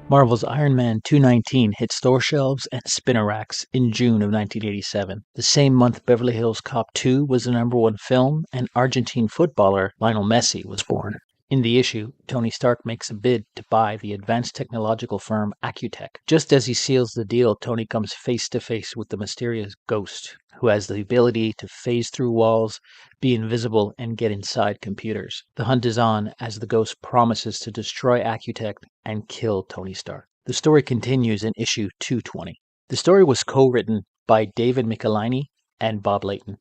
Marvel's Iron Man 219 hit store shelves and spinner racks in June of 1987. The same month, Beverly Hills Cop II was the #1 film, and Argentine footballer Lionel Messi was born. In the issue, Tony Stark makes a bid to buy the advanced technological firm Accutech. Just as he seals the deal, Tony comes face to face with the mysterious Ghost, who has the ability to phase through walls, be invisible, and get inside computers. The hunt is on as the Ghost promises to destroy Accutech and kill Tony Stark. The story continues in issue 220. The story was co-written by David Michelinie and Bob Layton.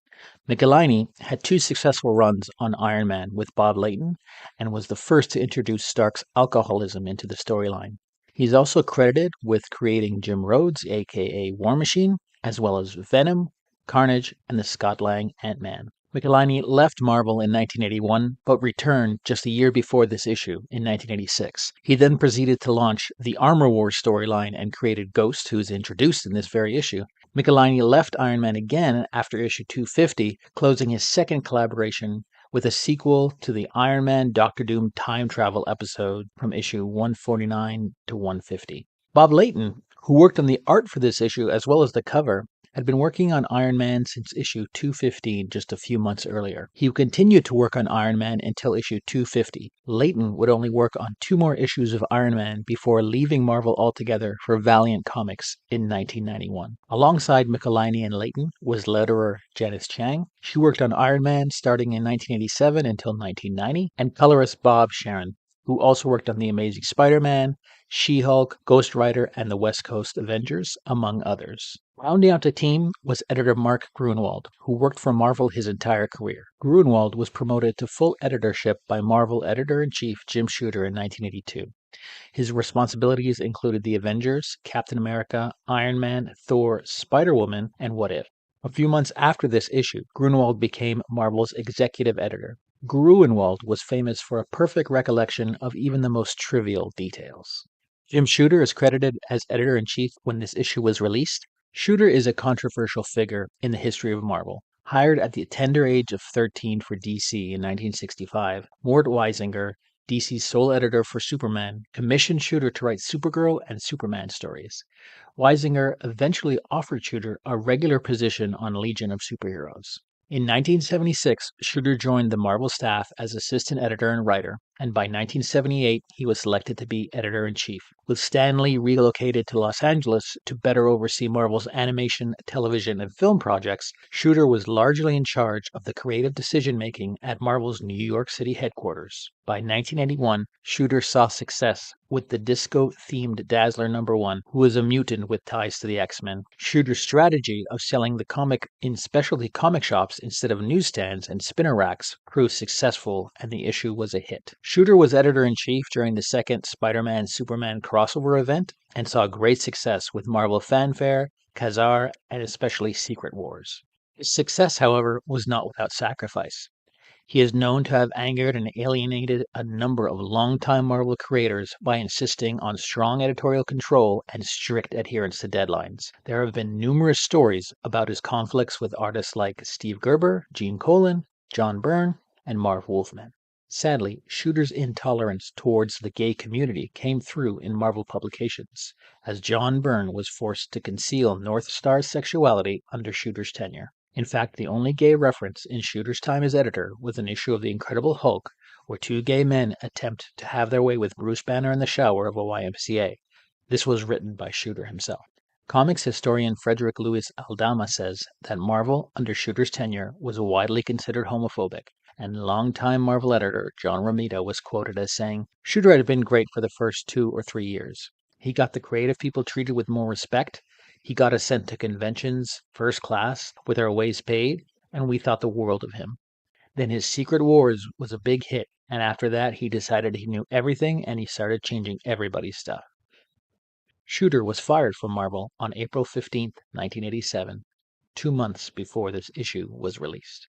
Michelinie had 2 successful runs on Iron Man with Bob Layton and was the first to introduce Stark's alcoholism into the storyline. He's also credited with creating Jim Rhodes, aka War Machine, as well as Venom, Carnage, and the Scott Lang Ant-Man. Michelinie left Marvel in 1981, but returned just a year before this issue, in 1986. He then proceeded to launch the Armor Wars storyline and created Ghost, who is introduced in this very issue. Michelinie left Iron Man again after issue 250, closing his second collaboration with a sequel to the Iron Man Doctor Doom time travel episode from issue 149 to 150. Bob Layton, who worked on the art for this issue as well as the cover, had been working on Iron Man since issue 215 just a few months earlier. He continued to work on Iron Man until issue 250. Layton would only work on 2 more issues of Iron Man before leaving Marvel altogether for Valiant Comics in 1991. Alongside Michelinie and Layton was letterer Janice Chiang. She worked on Iron Man starting in 1987 until 1990, and colorist Bob Sharen, who also worked on The Amazing Spider-Man, She-Hulk, Ghost Rider, and the West Coast Avengers, among others. Rounding out the team was editor Mark Gruenwald, who worked for Marvel his entire career. Gruenwald was promoted to full editorship by Marvel editor-in-chief Jim Shooter in 1982. His responsibilities included The Avengers, Captain America, Iron Man, Thor, Spider-Woman, and What If. A few months after this issue, Gruenwald became Marvel's executive editor. Gruenwald was famous for a perfect recollection of even the most trivial details. Jim Shooter is credited as editor-in-chief when this issue was released. Shooter is a controversial figure in the history of Marvel. Hired at the tender age of 13 for DC in 1965, Mort Weisinger, DC's sole editor for Superman, commissioned Shooter to write Supergirl and Superman stories. Weisinger eventually offered Shooter a regular position on Legion of Superheroes. In 1976, Shooter joined the Marvel staff as assistant editor and writer, and by 1978 he was selected to be editor-in-chief. With Stan Lee relocated to Los Angeles to better oversee Marvel's animation, television, and film projects, Shooter was largely in charge of the creative decision-making at Marvel's New York City headquarters. By 1981, Shooter saw success with the disco-themed Dazzler #1, who was a mutant with ties to the X-Men. Shooter's strategy of selling the comic in specialty comic shops instead of newsstands and spinner racks proved successful, and the issue was a hit. Shooter was editor-in-chief during the second Spider-Man-Superman crossover event and saw great success with Marvel Fanfare, Kazar, and especially Secret Wars. His success, however, was not without sacrifice. He is known to have angered and alienated a number of longtime Marvel creators by insisting on strong editorial control and strict adherence to deadlines. There have been numerous stories about his conflicts with artists like Steve Gerber, Gene Colan, John Byrne, and Marv Wolfman. Sadly, Shooter's intolerance towards the gay community came through in Marvel publications, as John Byrne was forced to conceal North Star's sexuality under Shooter's tenure. In fact, the only gay reference in Shooter's time as editor was an issue of The Incredible Hulk, where 2 gay men attempt to have their way with Bruce Banner in the shower of a YMCA. This was written by Shooter himself. Comics historian Frederick Louis Aldama says that Marvel, under Shooter's tenure, was widely considered homophobic, and longtime Marvel editor John Romita was quoted as saying, "Shooter had been great for the first 2 or 3 years. He got the creative people treated with more respect. He got us sent to conventions, first class, with our ways paid, and we thought the world of him. Then his Secret Wars was a big hit, and after that he decided he knew everything and he started changing everybody's stuff." Shooter was fired from Marvel on April 15, 1987, 2 months before this issue was released.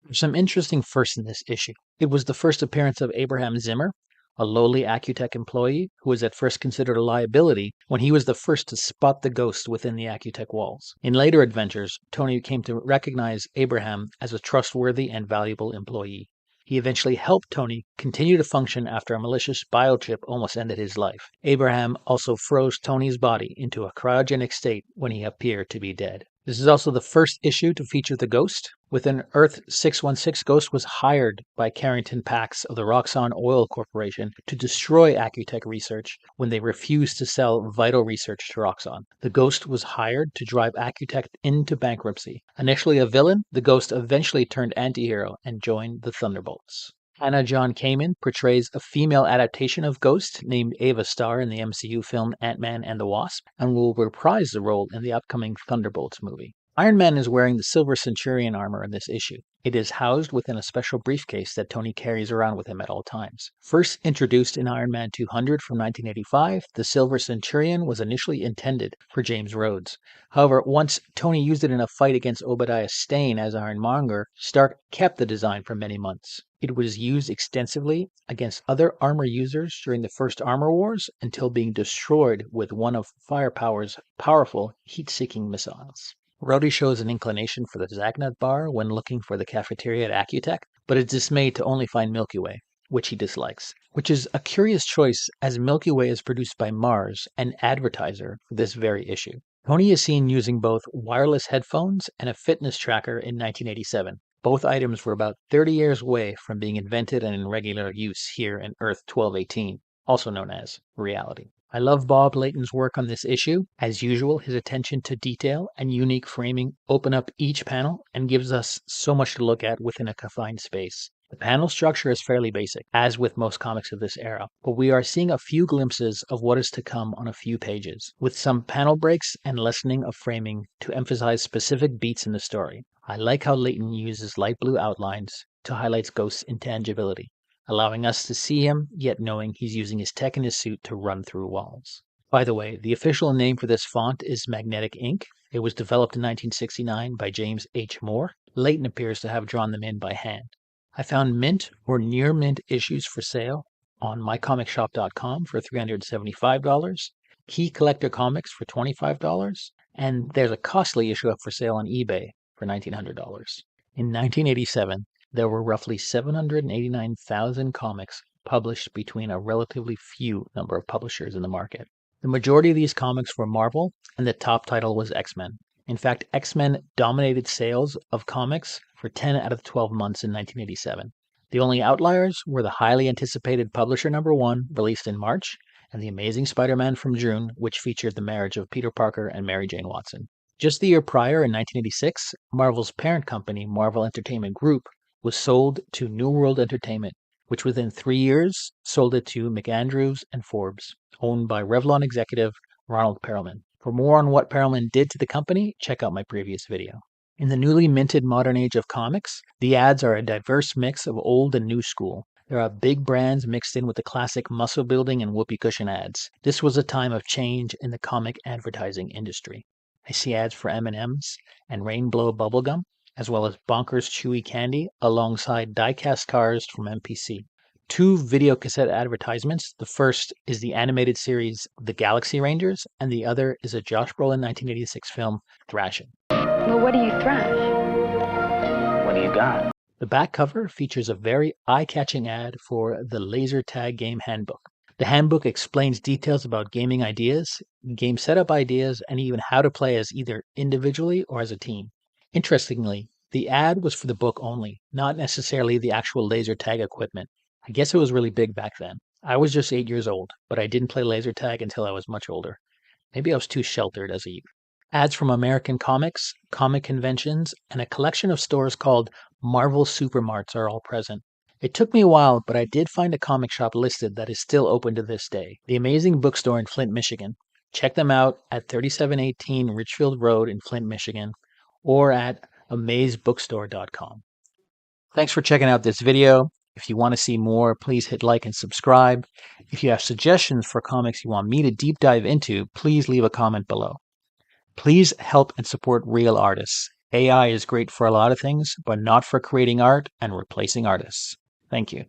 There's some interesting firsts in this issue. It was the first appearance of Abraham Zimmer, a lowly Accutech employee who was at first considered a liability when he was the first to spot the Ghost within the Accutech walls. In later adventures, Tony came to recognize Abraham as a trustworthy and valuable employee. He eventually helped Tony continue to function after a malicious biochip almost ended his life. Abraham also froze Tony's body into a cryogenic state when he appeared to be dead. This is also the first issue to feature the Ghost. Within Earth 616, Ghost was hired by Carrington Pax of the Roxxon Oil Corporation to destroy Accutech research when they refused to sell vital research to Roxxon. The Ghost was hired to drive Accutech into bankruptcy. Initially a villain, the Ghost eventually turned antihero and joined the Thunderbolts. Hannah John Kamen portrays a female adaptation of Ghost named Ava Starr in the MCU film Ant-Man and the Wasp, and will reprise the role in the upcoming Thunderbolts movie. Iron Man is wearing the Silver Centurion armor in this issue. It is housed within a special briefcase that Tony carries around with him at all times. First introduced in Iron Man 200 from 1985, the Silver Centurion was initially intended for James Rhodes. However, once Tony used it in a fight against Obadiah Stane as Ironmonger, Stark kept the design for many months. It was used extensively against other armor users during the first Armor Wars until being destroyed with one of Firepower's powerful heat-seeking missiles. Rhodey shows an inclination for the Zagnut bar when looking for the cafeteria at Accutech, but is dismayed to only find Milky Way, which he dislikes, which is a curious choice as Milky Way is produced by Mars, an advertiser for this very issue. Tony is seen using both wireless headphones and a fitness tracker in 1987. Both items were about 30 years away from being invented and in regular use here in Earth 1218, also known as reality. I love Bob Layton's work on this issue. As usual, his attention to detail and unique framing open up each panel and gives us so much to look at within a confined space. The panel structure is fairly basic, as with most comics of this era, but we are seeing a few glimpses of what is to come on a few pages, with some panel breaks and lessening of framing to emphasize specific beats in the story. I like how Layton uses light blue outlines to highlight Ghost's intangibility, allowing us to see him, yet knowing he's using his tech in his suit to run through walls. By the way, the official name for this font is Magnetic Ink. It was developed in 1969 by James H. Moore. Layton appears to have drawn them in by hand. I found mint or near mint issues for sale on mycomicshop.com for $375, Key Collector Comics for $25, and there's a costly issue up for sale on eBay for $1,900. In 1987, there were roughly 789,000 comics published between a relatively few number of publishers in the market. The majority of these comics were Marvel, and the top title was X-Men. In fact, X-Men dominated sales of comics for 10 out of 12 months in 1987. The only outliers were the highly anticipated Publisher number 1, released in March, and The Amazing Spider-Man from June, which featured the marriage of Peter Parker and Mary Jane Watson. Just the year prior, in 1986, Marvel's parent company, Marvel Entertainment Group, was sold to New World Entertainment, which within 3 years sold it to McAndrews and Forbes, owned by Revlon executive Ronald Perelman. For more on what Perelman did to the company, check out my previous video. In the newly minted modern age of comics, the ads are a diverse mix of old and new school. There are big brands mixed in with the classic muscle building and whoopee cushion ads. This was a time of change in the comic advertising industry. I see ads for M&M's and Rainbow bubblegum, as well as Bonkers Chewy Candy alongside die-cast cars from MPC. 2 video cassette advertisements. The first is the animated series The Galaxy Rangers, and the other is a Josh Brolin 1986 film, Thrashing. Well, what do you thrash? What do you got? The back cover features a very eye-catching ad for the Laser Tag Game Handbook. The handbook explains details about gaming ideas, game setup ideas, and even how to play as either individually or as a team. Interestingly, the ad was for the book only, not necessarily the actual laser tag equipment. I guess it was really big back then. I was just 8 years old, but I didn't play laser tag until I was much older. Maybe I was too sheltered as a youth. Ads from American comics, comic conventions, and a collection of stores called Marvel Supermarts are all present. It took me a while, but I did find a comic shop listed that is still open to this day. The Amazing Bookstore in Flint, Michigan. Check them out at 3718 Richfield Road in Flint, Michigan, or at amazebookstore.com. Thanks for checking out this video. If you want to see more, please hit like and subscribe. If you have suggestions for comics you want me to deep dive into, please leave a comment below. Please help and support real artists. AI is great for a lot of things, but not for creating art and replacing artists. Thank you.